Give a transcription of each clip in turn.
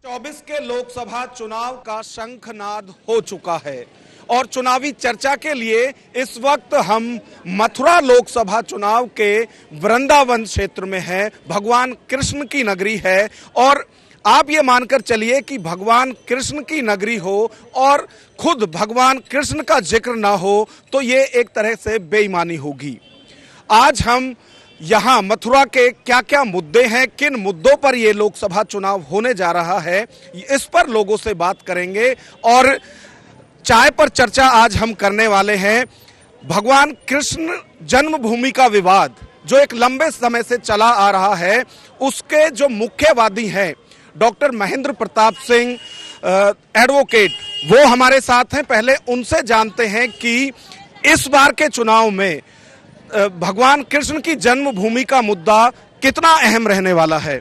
24 के लोकसभा चुनाव का शंखनाद हो चुका है और चुनावी चर्चा के लिए इस वक्त हम मथुरा लोकसभा चुनाव के वृंदावन क्षेत्र में हैं। भगवान कृष्ण की नगरी है और आप ये मानकर चलिए कि भगवान कृष्ण की नगरी हो और खुद भगवान कृष्ण का जिक्र ना हो तो ये एक तरह से बेईमानी होगी। आज हम यहाँ मथुरा के क्या क्या मुद्दे हैं, किन मुद्दों पर ये लोकसभा चुनाव होने जा रहा है, इस पर लोगों से बात करेंगे। और चाय पर चर्चा आज हम करने वाले हैं भगवान कृष्ण जन्मभूमि का विवाद जो एक लंबे समय से चला आ रहा है, उसके जो मुख्यवादी हैं डॉक्टर महेंद्र प्रताप सिंह एडवोकेट, वो हमारे साथ हैं। पहले उनसे जानते हैं कि इस बार के चुनाव में भगवान कृष्ण की जन्मभूमि का मुद्दा कितना अहम रहने वाला है।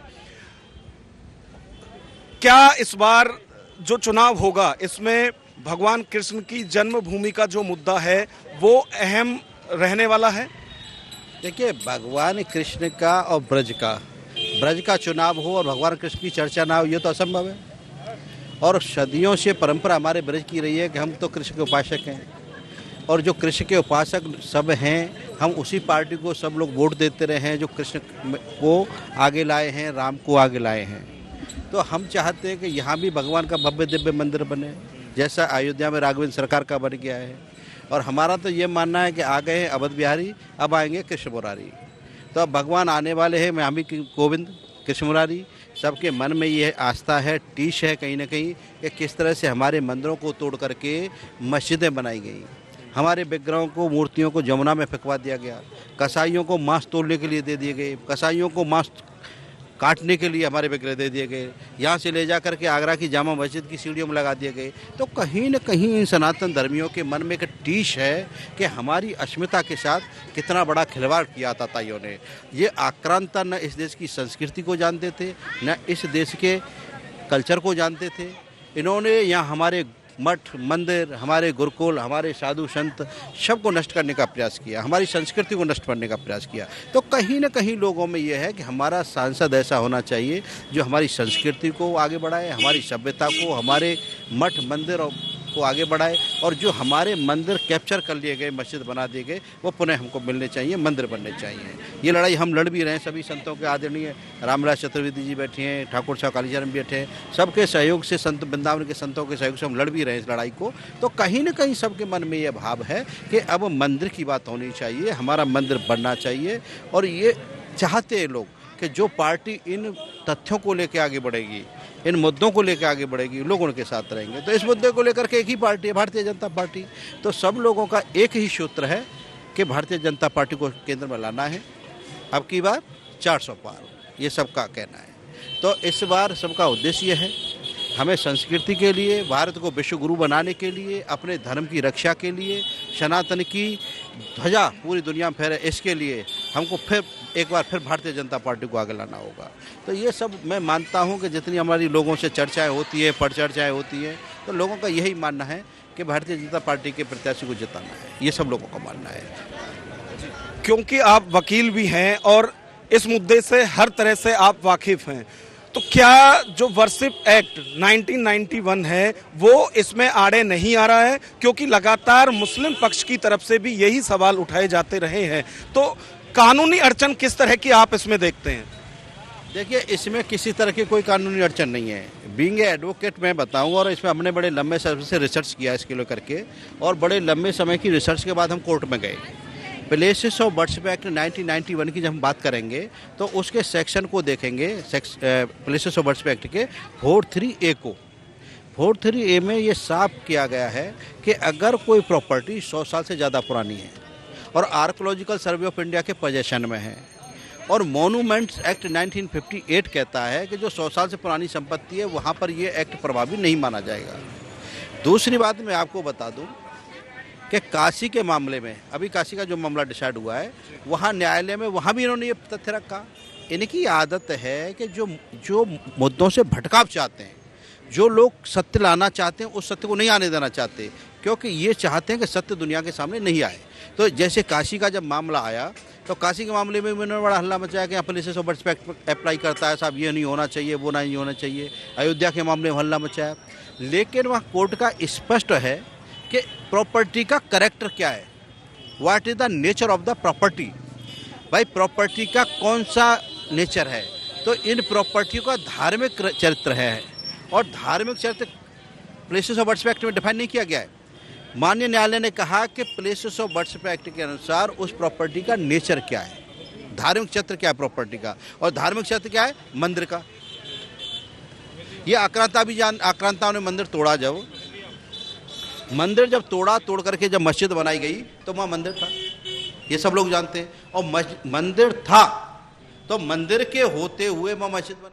क्या इस बार जो चुनाव होगा इसमें भगवान कृष्ण की जन्मभूमि का जो मुद्दा है वो अहम रहने वाला है? देखिए, भगवान कृष्ण का और ब्रज का चुनाव हो और भगवान कृष्ण की चर्चा ना हो, ये तो असंभव है। और सदियों से परंपरा हमारे ब्रज की रही है कि हम तो कृष्ण के उपासक हैं और जो कृष्ण के उपासक सब हैं, हम उसी पार्टी को सब लोग वोट देते रहे हैं जो कृष्ण को आगे लाए हैं, राम को आगे लाए हैं। तो हम चाहते हैं कि यहाँ भी भगवान का भव्य दिव्य मंदिर बने, जैसा अयोध्या में राघवेंद्र सरकार का बन गया है। और हमारा तो ये मानना है कि आ गए हैं अवध बिहारी, अब आएंगे कृष्ण मुरारी। तो अब भगवान आने वाले हैं, मैं भी गोविंद कृष्ण मुरारी। सबके मन में ये आस्था है, टीश है कहीं ना कहीं कि किस तरह से हमारे मंदिरों को तोड़ करके मस्जिदें बनाई गई, हमारे विग्रहों को, मूर्तियों को जमुना में फेंकवा दिया गया, कसाईयों को मांस तोड़ने के लिए दे दिए गए, कसाईयों को मांस काटने के लिए हमारे विग्रह दे दिए गए, यहाँ से ले जा करके आगरा की जामा मस्जिद की सीढ़ियों में लगा दिए गए। तो कहीं न कहीं इन सनातन धर्मियों के मन में एक टीश है कि हमारी अस्मिता के साथ कितना बड़ा खिलवाड़ किया था ताइयों ने। ये आक्रांता न इस देश की संस्कृति को जानते थे, न इस देश के कल्चर को जानते थे। इन्होंने यहाँ हमारे मठ, मंदिर, हमारे गुरुकुल, हमारे साधु संत सबको नष्ट करने का प्रयास किया, हमारी संस्कृति को नष्ट करने का प्रयास किया। तो कहीं ना कहीं लोगों में यह है कि हमारा सांसद ऐसा होना चाहिए जो हमारी संस्कृति को आगे बढ़ाए, हमारी सभ्यता को, हमारे मठ मंदिर को आगे बढ़ाए, और जो हमारे मंदिर कैप्चर कर लिए गए, मस्जिद बना दिए गए, वो पुनः हमको मिलने चाहिए, मंदिर बनने चाहिए। ये लड़ाई हम लड़ भी रहे हैं। सभी संतों के आदरणीय रामराज चतुर्वेदी जी बैठे हैं, ठाकुर साहब कालीचरण बैठे हैं, सबके सहयोग से, संत वृंदावन के संतों के सहयोग से हम लड़ भी रहे हैं इस लड़ाई को। तो कहीं ना कहीं सबके मन में ये भाव है कि अब मंदिर की बात होनी चाहिए, हमारा मंदिर बनना चाहिए। और ये चाहते हैं लोग कि जो पार्टी इन तथ्यों को लेकर आगे बढ़ेगी, इन मुद्दों को लेकर आगे बढ़ेगी, लोग उनके साथ रहेंगे। तो इस मुद्दे को लेकर के एक ही पार्टी है, भारतीय जनता पार्टी। तो सब लोगों का एक ही सूत्र है कि भारतीय जनता पार्टी को केंद्र में लाना है। अब की बार 400 पार, ये सबका कहना है। तो इस बार सबका उद्देश्य ये है, हमें संस्कृति के लिए, भारत को विश्व गुरु बनाने के लिए, अपने धर्म की रक्षा के लिए, सनातन की ध्वजा पूरी दुनिया में फहरे, इसके लिए हमको फिर एक बार फिर भारतीय जनता पार्टी को आगे लाना होगा। तो ये सब मैं मानता हूँ कि जितनी हमारी लोगों से चर्चाएं होती है, परिचर्चाएं होती हैं, तो लोगों का यही मानना है कि भारतीय जनता पार्टी के प्रत्याशी को जिताना है। ये सब लोगों का मानना है। क्योंकि आप वकील भी हैं और इस मुद्दे से हर तरह से आप वाकिफ हैं, तो क्या जो वर्शिप एक्ट 1991 है वो इसमें आड़े नहीं आ रहा है? क्योंकि लगातार मुस्लिम पक्ष की तरफ से भी यही सवाल उठाए जाते रहे हैं। तो कानूनी अड़चन किस तरह की आप इसमें देखते हैं? देखिए, इसमें किसी तरह की कोई कानूनी अड़चन नहीं है। बीइंग ए एडवोकेट मैं बताऊं, और इसमें हमने बड़े लंबे समय से रिसर्च किया इसके लेकर के, और बड़े लंबे समय की रिसर्च के बाद हम कोर्ट में गए। प्लेसेस ऑफ वर्शिप एक्ट 1991 की जब हम बात करेंगे तो उसके सेक्शन को देखेंगे, प्लेसेस ऑफ वर्शिप एक्ट के 43A को। 43A में ये साफ किया गया है कि अगर कोई प्रॉपर्टी 100 साल से ज़्यादा पुरानी है और आर्कोलॉजिकल सर्वे ऑफ इंडिया के पोजेशन में है, और मोनूमेंट्स एक्ट 1958 कहता है कि जो 100 साल से पुरानी संपत्ति है वहाँ पर ये एक्ट प्रभावी नहीं माना जाएगा। दूसरी बात मैं आपको बता दूँ कि काशी के मामले में, अभी काशी का जो मामला डिसाइड हुआ है, वहाँ न्यायालय में वहाँ भी इन्होंने ये तथ्य रखा। इनकी आदत है कि जो मुद्दों से भटकाव चाहते हैं, जो लोग सत्य लाना चाहते हैं, उस सत्य को नहीं आने देना चाहते, क्योंकि ये चाहते हैं कि सत्य दुनिया के सामने नहीं आए। तो जैसे काशी का जब मामला आया तो काशी के मामले में उन्होंने बड़ा हल्ला मचाया कि यहाँ पुलिस 100 वर्ष पे अप्लाई करता है, साहब ये नहीं होना चाहिए, वो नहीं होना चाहिए। अयोध्या के मामले में हल्ला मचाया, लेकिन वहाँ कोर्ट का स्पष्ट है कि प्रॉपर्टी का कैरेक्टर क्या है, what is the nature of the property. भाई प्रॉपर्टी का कौन सा नेचर है, तो इन प्रॉपर्टी का धार्मिक चरित्र है, और धार्मिक चरित्र प्लेसेस ऑफ वर्शिप एक्ट में डिफाइन नहीं किया गया है। माननीय न्यायालय ने कहा कि प्लेसेस ऑफ वर्शिप एक्ट के अनुसार उस प्रॉपर्टी का नेचर क्या है, धार्मिक चरित्र क्या है प्रॉपर्टी का, और धार्मिक चरित्र क्या है मंदिर का। ये आक्रांताओं ने मंदिर तोड़ा, जब तोड़ करके जब मस्जिद बनाई गई तो वहाँ मंदिर था, ये सब लोग जानते हैं, और मंदिर था तो मंदिर के होते हुए वहाँ मस्जिद बना।